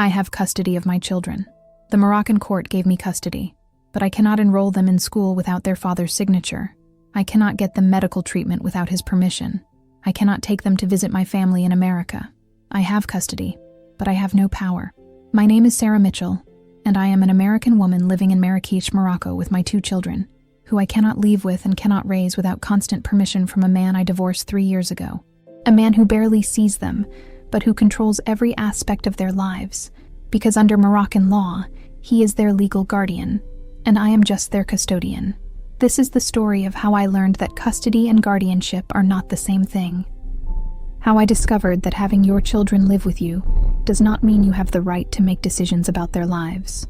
I have custody of my children. The Moroccan court gave me custody, but I cannot enroll them in school without their father's signature. I cannot get them medical treatment without his permission. I cannot take them to visit my family in America. I have custody, but I have no power. My name is Sarah Mitchell, and I am an American woman living in Marrakech, Morocco with my 2 children, who I cannot leave with and cannot raise without constant permission from a man I divorced 3 years ago. A man who barely sees them, but who controls every aspect of their lives, because under Moroccan law, he is their legal guardian, and I am just their custodian. This is the story of how I learned that custody and guardianship are not the same thing. How I discovered that having your children live with you does not mean you have the right to make decisions about their lives.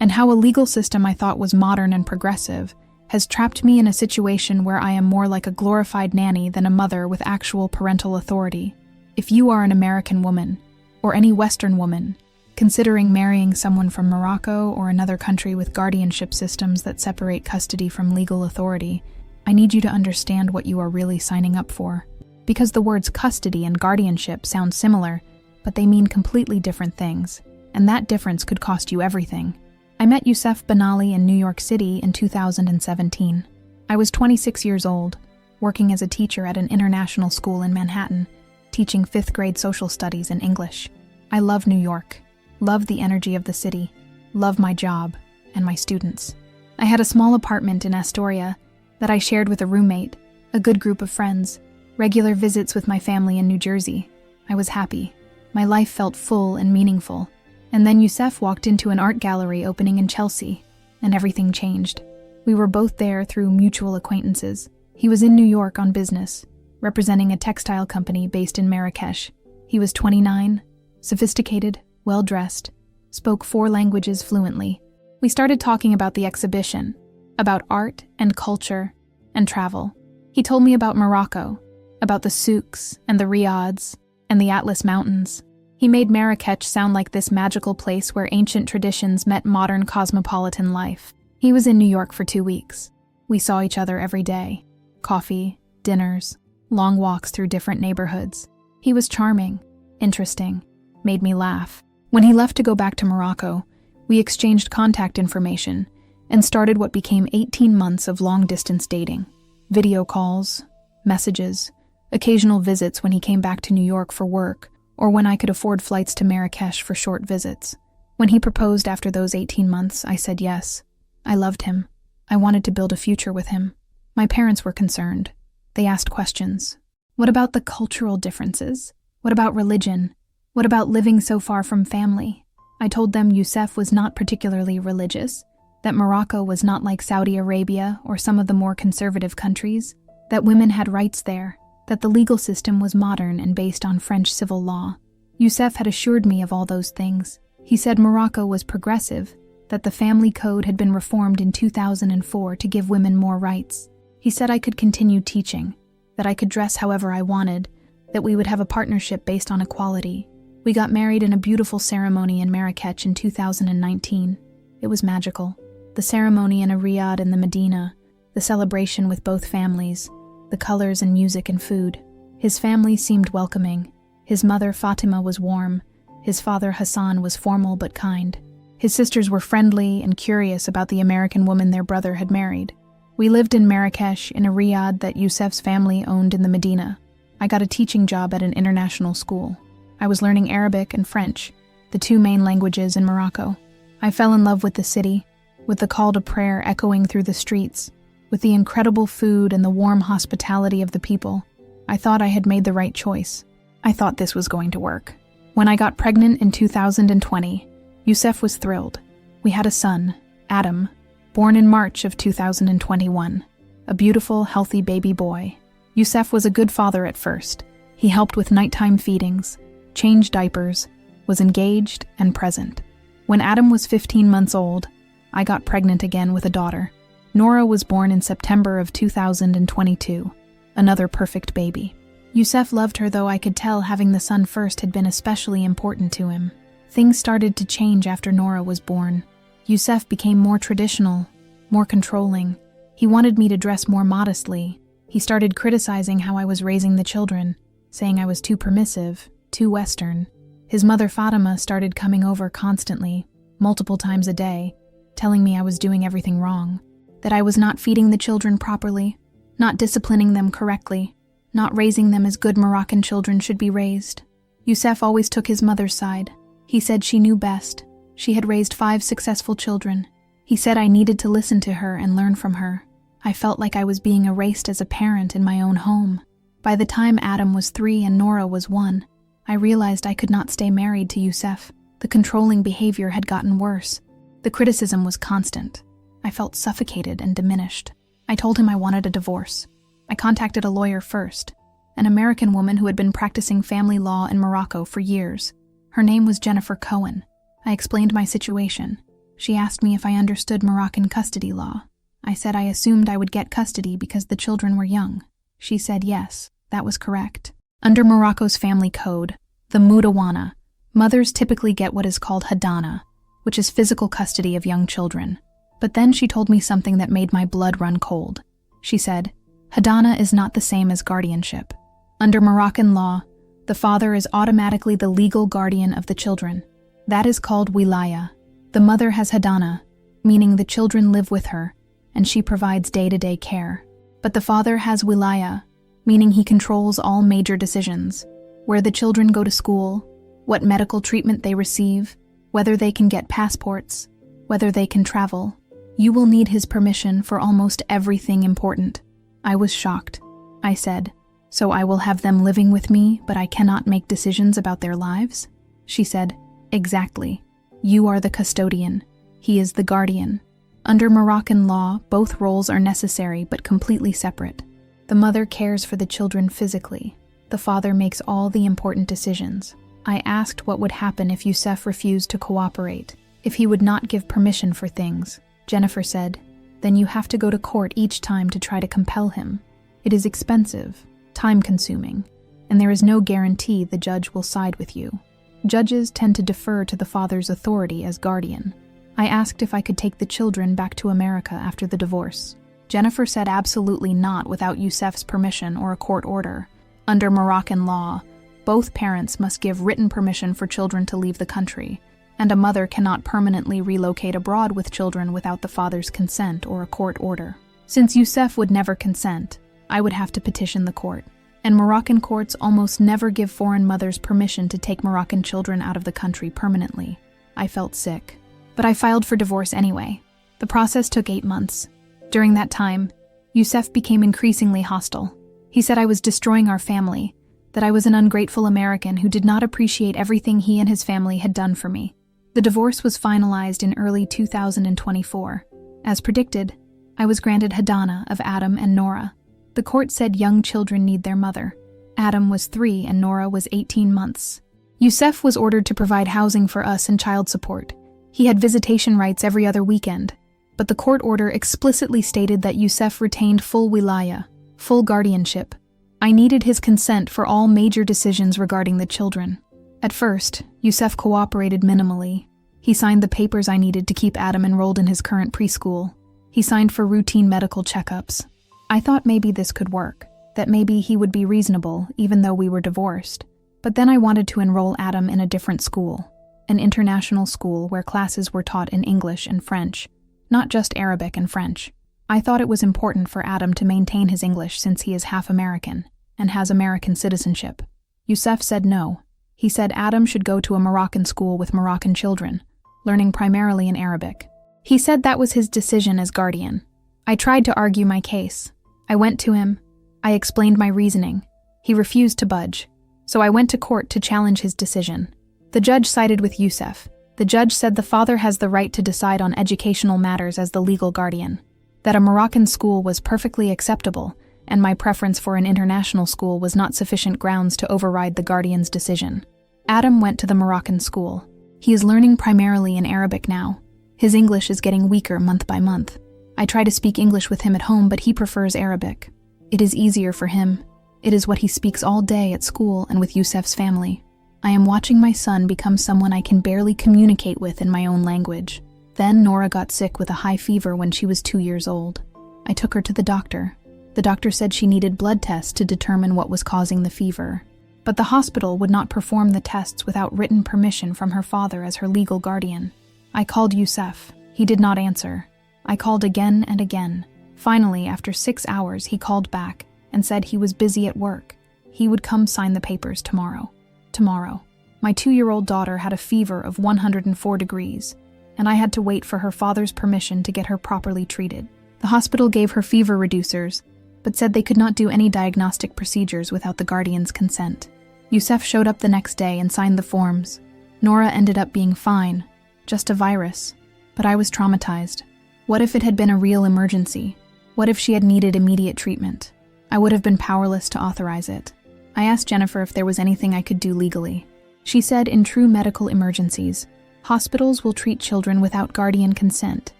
And how a legal system I thought was modern and progressive has trapped me in a situation where I am more like a glorified nanny than a mother with actual parental authority. If you are an American woman, or any Western woman, considering marrying someone from Morocco or another country with guardianship systems that separate custody from legal authority, I need you to understand what you are really signing up for. Because the words custody and guardianship sound similar, but they mean completely different things, and that difference could cost you everything. I met Youssef Ben Ali in New York City in 2017. I was 26 years old, working as a teacher at an international school in Manhattan, teaching 5th grade social studies in English. I love New York, love the energy of the city, love my job, and my students. I had a small apartment in Astoria that I shared with a roommate, a good group of friends, regular visits with my family in New Jersey. I was happy. My life felt full and meaningful. And then Youssef walked into an art gallery opening in Chelsea, and everything changed. We were both there through mutual acquaintances. He was in New York on business, representing a textile company based in Marrakech. He was 29, sophisticated, well-dressed, spoke 4 languages fluently. We started talking about the exhibition, about art and culture and travel. He told me about Morocco, about the souks and the riads and the Atlas Mountains. He made Marrakech sound like this magical place where ancient traditions met modern cosmopolitan life. He was in New York for 2 weeks. We saw each other every day. Coffee, dinners, long walks through different neighborhoods. He was charming, interesting, made me laugh. When he left to go back to Morocco, we exchanged contact information and started what became 18 months of long-distance dating. Video calls, messages, occasional visits when he came back to New York for work, or when I could afford flights to Marrakech for short visits. When he proposed after those 18 months, I said yes. I loved him. I wanted to build a future with him. My parents were concerned. They asked questions. What about the cultural differences? What about religion? What about living so far from family? I told them Youssef was not particularly religious, that Morocco was not like Saudi Arabia or some of the more conservative countries, that women had rights there, that the legal system was modern and based on French civil law. Youssef had assured me of all those things. He said Morocco was progressive, that the family code had been reformed in 2004 to give women more rights. He said I could continue teaching, that I could dress however I wanted, that we would have a partnership based on equality. We got married in a beautiful ceremony in Marrakech in 2019. It was magical. The ceremony in a riad in the Medina, the celebration with both families, the colors and music and food. His family seemed welcoming. His mother, Fatima, was warm. His father, Hassan, was formal but kind. His sisters were friendly and curious about the American woman their brother had married. We lived in Marrakech in a riad that Youssef's family owned in the Medina. I got a teaching job at an international school. I was learning Arabic and French, the 2 main languages in Morocco. I fell in love with the city, with the call to prayer echoing through the streets, with the incredible food and the warm hospitality of the people. I thought I had made the right choice. I thought this was going to work. When I got pregnant in 2020, Youssef was thrilled. We had a son, Adam, born in March of 2021. A beautiful, healthy baby boy. Youssef was a good father at first. He helped with nighttime feedings, changed diapers, was engaged and present. When Adam was 15 months old, I got pregnant again with a daughter. Nora was born in September of 2022, another perfect baby. Youssef loved her, though I could tell having the son first had been especially important to him. Things started to change after Nora was born. Youssef became more traditional, more controlling. He wanted me to dress more modestly. He started criticizing how I was raising the children, saying I was too permissive, too Western. His mother Fatima started coming over constantly, multiple times a day, telling me I was doing everything wrong, that I was not feeding the children properly, not disciplining them correctly, not raising them as good Moroccan children should be raised. Youssef always took his mother's side. He said she knew best. She had raised 5 successful children. He said I needed to listen to her and learn from her. I felt like I was being erased as a parent in my own home. By the time Adam was 3 and Nora was 1, I realized I could not stay married to Youssef. The controlling behavior had gotten worse. The criticism was constant. I felt suffocated and diminished. I told him I wanted a divorce. I contacted a lawyer first, an American woman who had been practicing family law in Morocco for years. Her name was Jennifer Cohen. I explained my situation. She asked me if I understood Moroccan custody law. I said I assumed I would get custody because the children were young. She said yes, that was correct. Under Morocco's family code, the Mudawana, mothers typically get what is called hadana, which is physical custody of young children. But then she told me something that made my blood run cold. She said, hadana is not the same as guardianship. Under Moroccan law, the father is automatically the legal guardian of the children. That is called wilaya. The mother has hadana, meaning the children live with her, and she provides day-to-day care. But the father has wilaya, meaning he controls all major decisions, where the children go to school, what medical treatment they receive, whether they can get passports, whether they can travel. You will need his permission for almost everything important. I was shocked. I said, so I will have them living with me, but I cannot make decisions about their lives? She said, exactly. You are the custodian. He is the guardian. Under Moroccan law, both roles are necessary but completely separate. The mother cares for the children physically. The father makes all the important decisions. I asked what would happen if Youssef refused to cooperate, if he would not give permission for things. Jennifer said, then you have to go to court each time to try to compel him. It is expensive, time-consuming, and there is no guarantee the judge will side with you. Judges tend to defer to the father's authority as guardian. I asked if I could take the children back to America after the divorce. Jennifer said absolutely not without Youssef's permission or a court order. Under Moroccan law, both parents must give written permission for children to leave the country, and a mother cannot permanently relocate abroad with children without the father's consent or a court order. Since Youssef would never consent, I would have to petition the court, and Moroccan courts almost never give foreign mothers permission to take Moroccan children out of the country permanently. I felt sick. But I filed for divorce anyway. The process took 8 months. During that time, Youssef became increasingly hostile. He said I was destroying our family, that I was an ungrateful American who did not appreciate everything he and his family had done for me. The divorce was finalized in early 2024. As predicted, I was granted hadana of Adam and Nora. The court said young children need their mother. Adam was 3 and Nora was 18 months. Youssef was ordered to provide housing for us and child support. He had visitation rights every other weekend, but the court order explicitly stated that Youssef retained full wilaya, full guardianship. I needed his consent for all major decisions regarding the children. At first, Youssef cooperated minimally. He signed the papers I needed to keep Adam enrolled in his current preschool. He signed for routine medical checkups. I thought maybe this could work, that maybe he would be reasonable even though we were divorced. But then I wanted to enroll Adam in a different school. An international school where classes were taught in English and French, not just Arabic and French. I thought it was important for Adam to maintain his English since he is half American and has American citizenship. Youssef said no. He said Adam should go to a Moroccan school with Moroccan children, learning primarily in Arabic. He said that was his decision as guardian. I tried to argue my case. I went to him. I explained my reasoning. He refused to budge, so I went to court to challenge his decision. The judge sided with Youssef. The judge said the father has the right to decide on educational matters as the legal guardian, that a Moroccan school was perfectly acceptable, and my preference for an international school was not sufficient grounds to override the guardian's decision. Adam went to the Moroccan school. He is learning primarily in Arabic now. His English is getting weaker month by month. I try to speak English with him at home, but he prefers Arabic. It is easier for him. It is what he speaks all day at school and with Youssef's family. I am watching my son become someone I can barely communicate with in my own language. Then Nora got sick with a high fever when she was 2 years old. I took her to the doctor. The doctor said she needed blood tests to determine what was causing the fever. But the hospital would not perform the tests without written permission from her father as her legal guardian. I called Youssef. He did not answer. I called again and again. Finally, after 6 hours, he called back and said he was busy at work. He would come sign the papers tomorrow. Tomorrow. My 2-year-old daughter had a fever of 104 degrees, and I had to wait for her father's permission to get her properly treated. The hospital gave her fever reducers, but said they could not do any diagnostic procedures without the guardian's consent. Youssef showed up the next day and signed the forms. Nora ended up being fine, just a virus, but I was traumatized. What if it had been a real emergency? What if she had needed immediate treatment? I would have been powerless to authorize it. I asked Jennifer if there was anything I could do legally. She said in true medical emergencies, hospitals will treat children without guardian consent,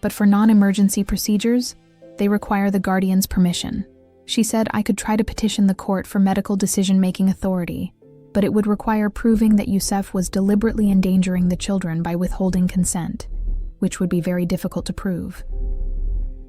but for non-emergency procedures, they require the guardian's permission. She said I could try to petition the court for medical decision-making authority, but it would require proving that Youssef was deliberately endangering the children by withholding consent, which would be very difficult to prove.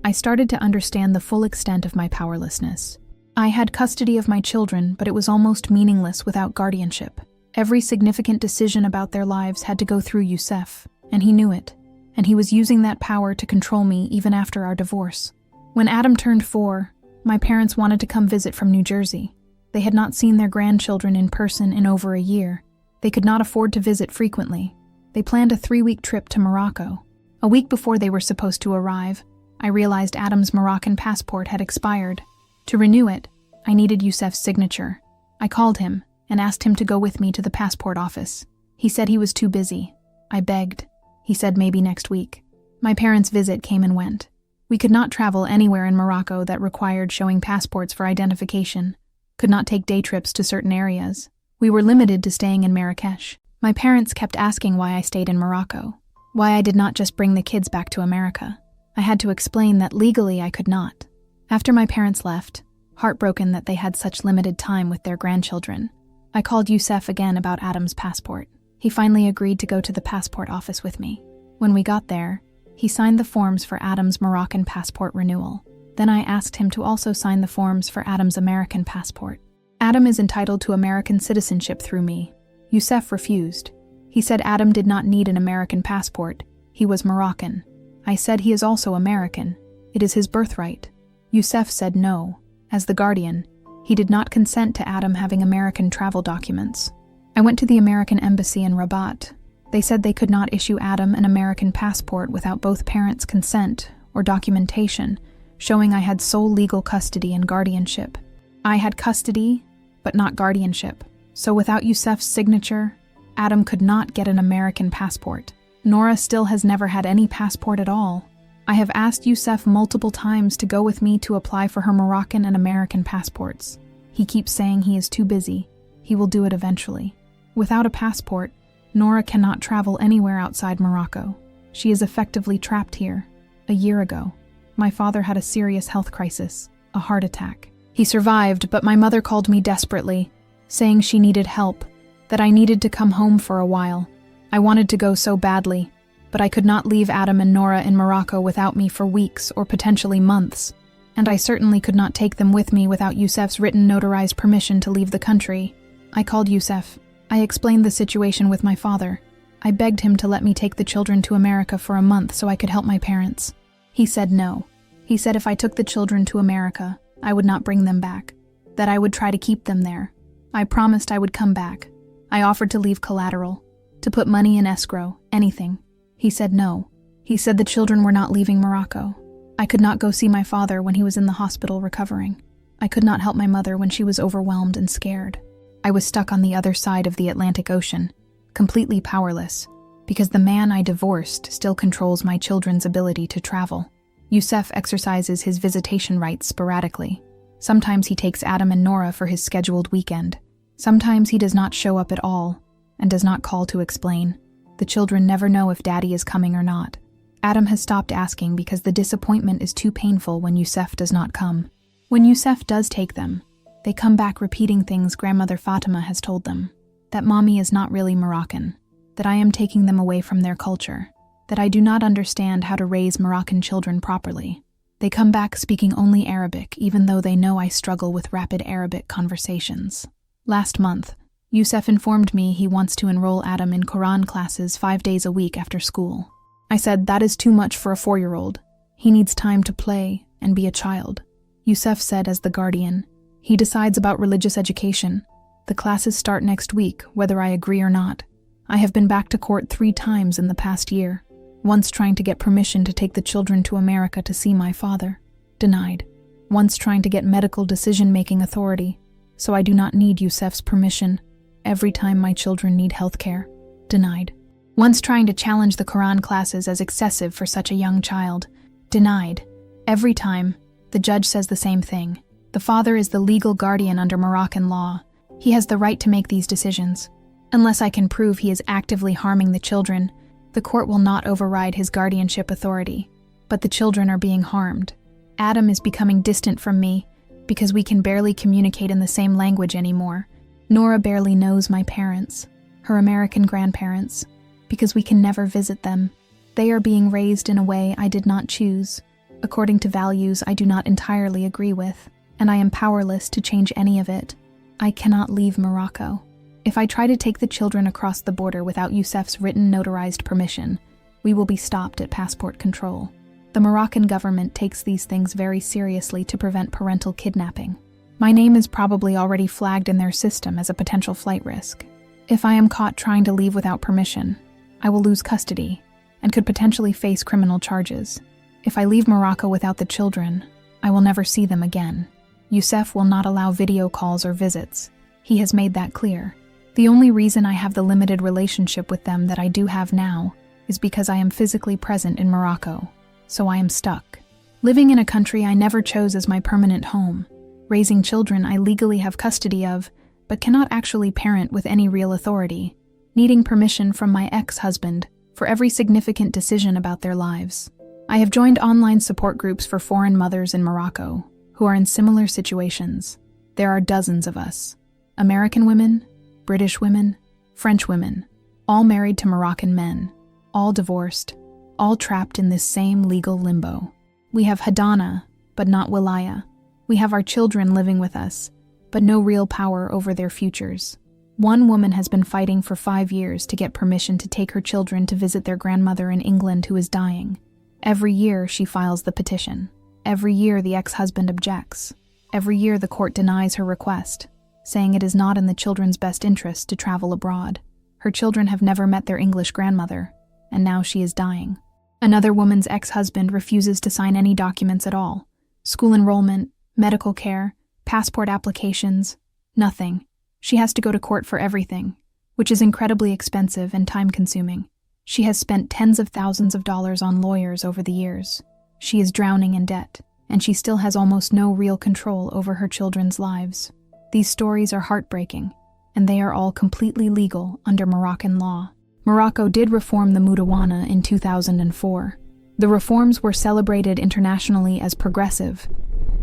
I started to understand the full extent of my powerlessness. I had custody of my children, but it was almost meaningless without guardianship. Every significant decision about their lives had to go through Youssef, and he knew it, and he was using that power to control me even after our divorce. When Adam turned 4, my parents wanted to come visit from New Jersey. They had not seen their grandchildren in person in over a year. They could not afford to visit frequently. They planned a 3-week trip to Morocco. A week before they were supposed to arrive, I realized Adam's Moroccan passport had expired. To renew it, I needed Youssef's signature. I called him and asked him to go with me to the passport office. He said he was too busy. I begged. He said maybe next week. My parents' visit came and went. We could not travel anywhere in Morocco that required showing passports for identification, could not take day trips to certain areas. We were limited to staying in Marrakesh. My parents kept asking why I stayed in Morocco, why I did not just bring the kids back to America. I had to explain that legally I could not. After my parents left, heartbroken that they had such limited time with their grandchildren, I called Youssef again about Adam's passport. He finally agreed to go to the passport office with me. When we got there, he signed the forms for Adam's Moroccan passport renewal. Then I asked him to also sign the forms for Adam's American passport. Adam is entitled to American citizenship through me. Youssef refused. He said Adam did not need an American passport. He was Moroccan. I said he is also American. It is his birthright. Youssef said no. As the guardian, he did not consent to Adam having American travel documents. I went to the American embassy in Rabat. They said they could not issue Adam an American passport without both parents' consent or documentation, showing I had sole legal custody and guardianship. I had custody, but not guardianship. So without Youssef's signature, Adam could not get an American passport. Nora still has never had any passport at all. I have asked Youssef multiple times to go with me to apply for her Moroccan and American passports. He keeps saying he is too busy. He will do it eventually. Without a passport, Nora cannot travel anywhere outside Morocco. She is effectively trapped here. A year ago, my father had a serious health crisis, a heart attack. He survived, but my mother called me desperately, saying she needed help, that I needed to come home for a while. I wanted to go so badly, but I could not leave Adam and Nora in Morocco without me for weeks or potentially months, and I certainly could not take them with me without Youssef's written notarized permission to leave the country. I called Youssef. I explained the situation with my father. I begged him to let me take the children to America for a month so I could help my parents. He said no. He said if I took the children to America, I would not bring them back, that I would try to keep them there. I promised I would come back. I offered to leave collateral, to put money in escrow, anything. He said no. He said the children were not leaving Morocco. I could not go see my father when he was in the hospital recovering. I could not help my mother when she was overwhelmed and scared. I was stuck on the other side of the Atlantic Ocean, completely powerless, because the man I divorced still controls my children's ability to travel. Youssef exercises his visitation rights sporadically. Sometimes he takes Adam and Nora for his scheduled weekend. Sometimes he does not show up at all, and does not call to explain. The children never know if Daddy is coming or not. Adam has stopped asking because the disappointment is too painful when Youssef does not come. When Youssef does take them, they come back repeating things grandmother Fatima has told them, that mommy is not really Moroccan, that I am taking them away from their culture, that I do not understand how to raise Moroccan children properly. They come back speaking only Arabic, even though they know I struggle with rapid Arabic conversations. Last month, Youssef informed me he wants to enroll Adam in Quran classes 5 days a week after school. I said that is too much for a 4-year-old. He needs time to play and be a child. Youssef said as the guardian, he decides about religious education. The classes start next week, whether I agree or not. I have been back to court 3 times in the past year, once trying to get permission to take the children to America to see my father. Denied. Once trying to get medical decision-making authority, so I do not need Youssef's permission every time my children need health care. Denied. Once trying to challenge the Quran classes as excessive for such a young child. Denied. Every time, the judge says the same thing. The father is the legal guardian under Moroccan law. He has the right to make these decisions. Unless I can prove he is actively harming the children, the court will not override his guardianship authority. But the children are being harmed. Adam is becoming distant from me because we can barely communicate in the same language anymore. Nora barely knows my parents, her American grandparents, because we can never visit them. They are being raised in a way I did not choose, according to values I do not entirely agree with, and I am powerless to change any of it. I cannot leave Morocco. If I try to take the children across the border without Youssef's written notarized permission, we will be stopped at passport control. The Moroccan government takes these things very seriously to prevent parental kidnapping. My name is probably already flagged in their system as a potential flight risk. If I am caught trying to leave without permission, I will lose custody and could potentially face criminal charges. If I leave Morocco without the children, I will never see them again. Youssef will not allow video calls or visits. He has made that clear. The only reason I have the limited relationship with them that I do have now is because I am physically present in Morocco, so I am stuck. Living in a country I never chose as my permanent home. Raising children I legally have custody of, but cannot actually parent with any real authority. Needing permission from my ex-husband for every significant decision about their lives. I have joined online support groups for foreign mothers in Morocco who are in similar situations. There are dozens of us. American women, British women, French women, all married to Moroccan men, all divorced, all trapped in this same legal limbo. We have Hadana, but not Wilaya. We have our children living with us, but no real power over their futures. One woman has been fighting for 5 years to get permission to take her children to visit their grandmother in England who is dying. Every year she files the petition. Every year the ex-husband objects. Every year the court denies her request, saying it is not in the children's best interest to travel abroad. Her children have never met their English grandmother, and now she is dying. Another woman's ex-husband refuses to sign any documents at all. School enrollment, medical care, passport applications, nothing. She has to go to court for everything, which is incredibly expensive and time-consuming. She has spent tens of thousands of dollars on lawyers over the years. She is drowning in debt, and she still has almost no real control over her children's lives. These stories are heartbreaking, and they are all completely legal under Moroccan law. Morocco did reform the Mudawana in 2004. The reforms were celebrated internationally as progressive.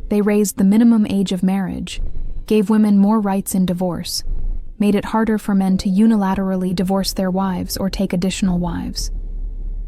They raised the minimum age of marriage, gave women more rights in divorce, made it harder for men to unilaterally divorce their wives or take additional wives.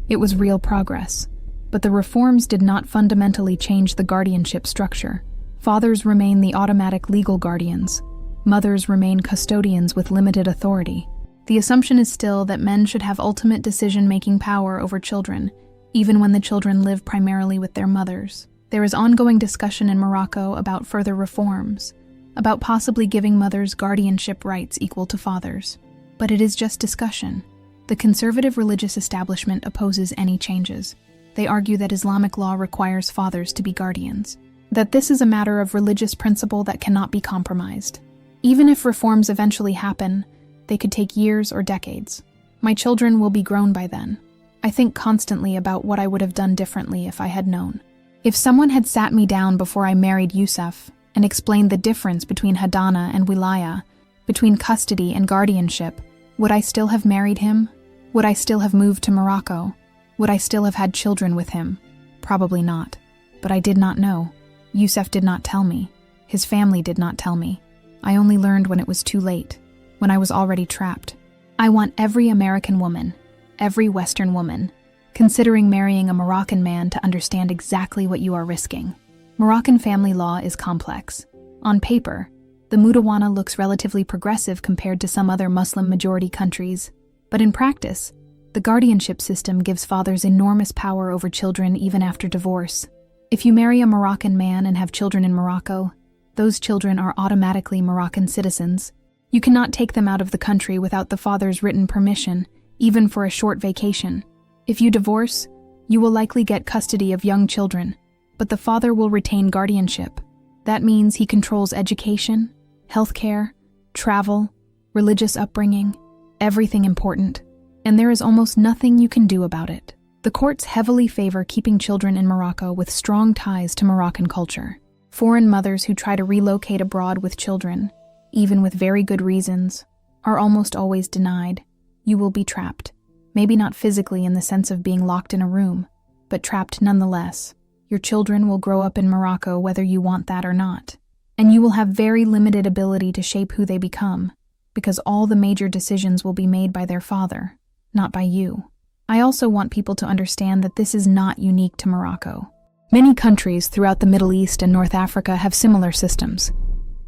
It was real progress, but the reforms did not fundamentally change the guardianship structure. Fathers remain the automatic legal guardians. Mothers remain custodians with limited authority. The assumption is still that men should have ultimate decision-making power over children, even when the children live primarily with their mothers. There is ongoing discussion in Morocco about further reforms, about possibly giving mothers guardianship rights equal to fathers. But it is just discussion. The conservative religious establishment opposes any changes. They argue that Islamic law requires fathers to be guardians, that this is a matter of religious principle that cannot be compromised. Even if reforms eventually happen, they could take years or decades. My children will be grown by then. I think constantly about what I would have done differently if I had known. If someone had sat me down before I married Youssef and explained the difference between Hadana and Wilaya, between custody and guardianship, would I still have married him? Would I still have moved to Morocco? Would I still have had children with him? Probably not. But I did not know. Youssef did not tell me. His family did not tell me. I only learned when it was too late, when I was already trapped. I want every American woman, every Western woman, considering marrying a Moroccan man to understand exactly what you are risking. Moroccan family law is complex. On paper, The Mutawana looks relatively progressive compared to some other Muslim-majority countries, but in practice, the guardianship system gives fathers enormous power over children even after divorce. If you marry a Moroccan man and have children in Morocco, those children are automatically Moroccan citizens. You cannot take them out of the country without the father's written permission, even for a short vacation. If you divorce, you will likely get custody of young children, but the father will retain guardianship. That means he controls education, healthcare, travel, religious upbringing, everything important, and there is almost nothing you can do about it. The courts heavily favor keeping children in Morocco with strong ties to Moroccan culture. Foreign mothers who try to relocate abroad with children, even with very good reasons, are almost always denied. You will be trapped. Maybe not physically in the sense of being locked in a room, but trapped nonetheless. Your children will grow up in Morocco whether you want that or not, and you will have very limited ability to shape who they become, because all the major decisions will be made by their father, not by you. I also want people to understand that this is not unique to Morocco. Many countries throughout the Middle East and North Africa have similar systems.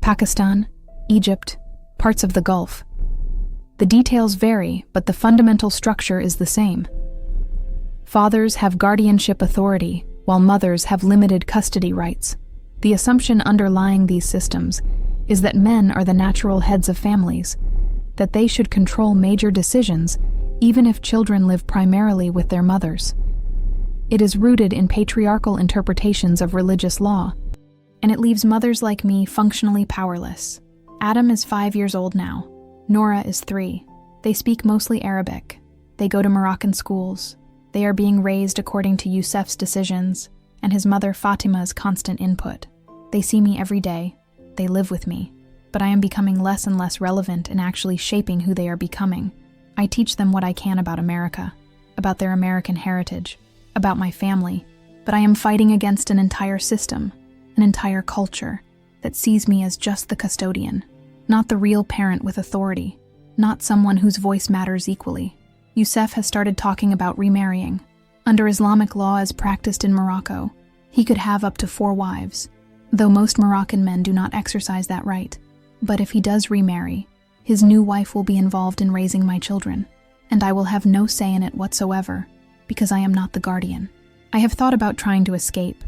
Pakistan, Egypt, parts of the Gulf. The details vary, but the fundamental structure is the same. Fathers have guardianship authority, while mothers have limited custody rights. The assumption underlying these systems is that men are the natural heads of families, that they should control major decisions, even if children live primarily with their mothers. It is rooted in patriarchal interpretations of religious law, and it leaves mothers like me functionally powerless. Adam is 5 years old now. Nora is 3. They speak mostly Arabic. They go to Moroccan schools. They are being raised according to Youssef's decisions, and his mother Fatima's constant input. They see me every day. They live with me. But I am becoming less and less relevant in actually shaping who they are becoming. I teach them what I can about America, about their American heritage, about my family, but I am fighting against an entire system, an entire culture, that sees me as just the custodian, not the real parent with authority, not someone whose voice matters equally. Youssef has started talking about remarrying. Under Islamic law as practiced in Morocco, he could have up to 4 wives, though most Moroccan men do not exercise that right. But if he does remarry, his new wife will be involved in raising my children, and I will have no say in it whatsoever, because I am not the guardian. I have thought about trying to escape,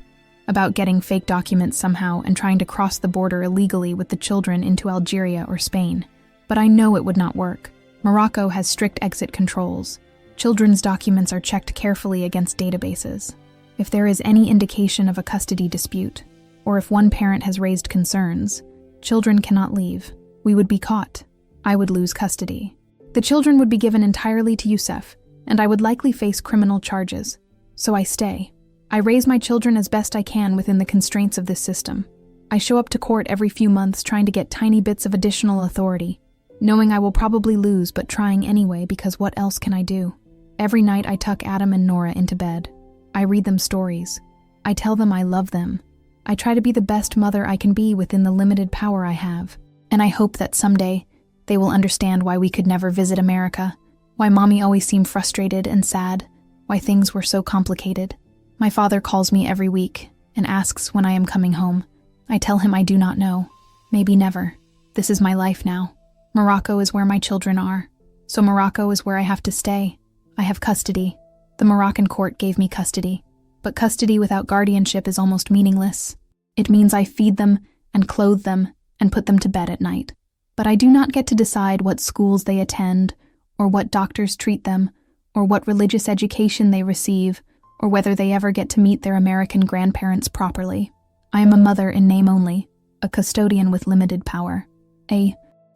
about getting fake documents somehow and trying to cross the border illegally with the children into Algeria or Spain, but I know it would not work. Morocco has strict exit controls. Children's documents are checked carefully against databases. If there is any indication of a custody dispute, or if one parent has raised concerns, children cannot leave. We would be caught. I would lose custody. The children would be given entirely to Youssef, and I would likely face criminal charges. So I stay. I raise my children as best I can within the constraints of this system. I show up to court every few months trying to get tiny bits of additional authority, knowing I will probably lose but trying anyway because what else can I do? Every night I tuck Adam and Nora into bed. I read them stories. I tell them I love them. I try to be the best mother I can be within the limited power I have. And I hope that someday they will understand why we could never visit America, why Mommy always seemed frustrated and sad, why things were so complicated. My father calls me every week and asks when I am coming home. I tell him I do not know. Maybe never. This is my life now. Morocco is where my children are. So Morocco is where I have to stay. I have custody. The Moroccan court gave me custody. But custody without guardianship is almost meaningless. It means I feed them and clothe them and put them to bed at night. But I do not get to decide what schools they attend, or what doctors treat them, or what religious education they receive, or whether they ever get to meet their American grandparents properly. I am a mother in name only, a custodian with limited power. A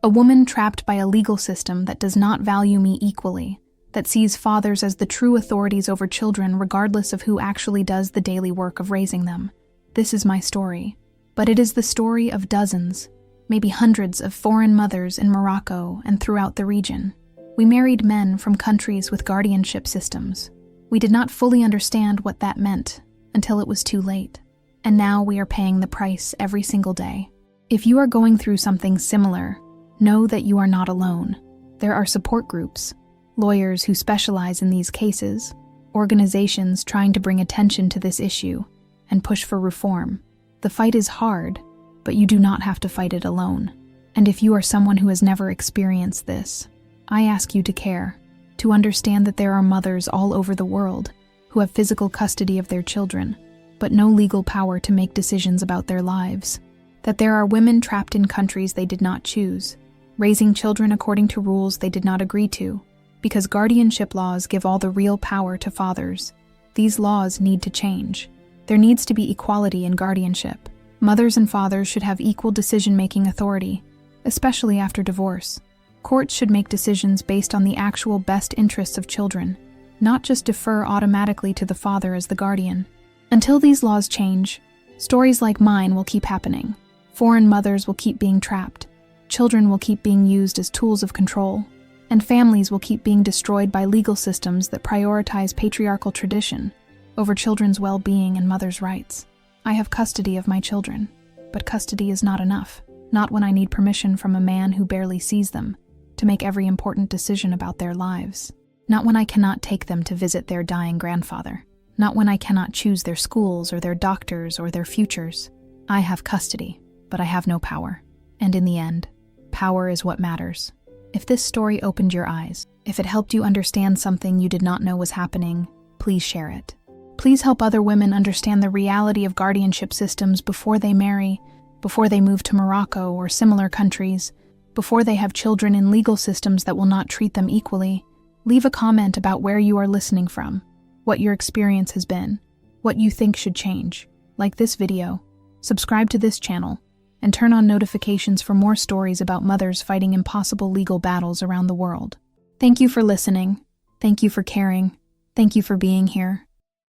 woman trapped by a legal system that does not value me equally, that sees fathers as the true authorities over children regardless of who actually does the daily work of raising them. This is my story. But it is the story of dozens, maybe hundreds of foreign mothers in Morocco and throughout the region. We married men from countries with guardianship systems. We did not fully understand what that meant until it was too late. And now we are paying the price every single day. If you are going through something similar, know that you are not alone. There are support groups, lawyers who specialize in these cases, organizations trying to bring attention to this issue and push for reform. The fight is hard, but you do not have to fight it alone. And if you are someone who has never experienced this, I ask you to care, to understand that there are mothers all over the world who have physical custody of their children, but no legal power to make decisions about their lives. That there are women trapped in countries they did not choose, raising children according to rules they did not agree to, because guardianship laws give all the real power to fathers. These laws need to change. There needs to be equality in guardianship. Mothers and fathers should have equal decision-making authority, especially after divorce. Courts should make decisions based on the actual best interests of children, not just defer automatically to the father as the guardian. Until these laws change, stories like mine will keep happening. Foreign mothers will keep being trapped. Children will keep being used as tools of control. And families will keep being destroyed by legal systems that prioritize patriarchal tradition over children's well-being and mothers' rights. I have custody of my children, but custody is not enough. Not when I need permission from a man who barely sees them to make every important decision about their lives. Not when I cannot take them to visit their dying grandfather. Not when I cannot choose their schools or their doctors or their futures. I have custody, but I have no power. And in the end, power is what matters. If this story opened your eyes, if it helped you understand something you did not know was happening, please share it. Please help other women understand the reality of guardianship systems before they marry, before they move to Morocco or similar countries, before they have children in legal systems that will not treat them equally. Leave a comment about where you are listening from, what your experience has been, what you think should change. Like this video, subscribe to this channel, and turn on notifications for more stories about mothers fighting impossible legal battles around the world. Thank you for listening. Thank you for caring. Thank you for being here.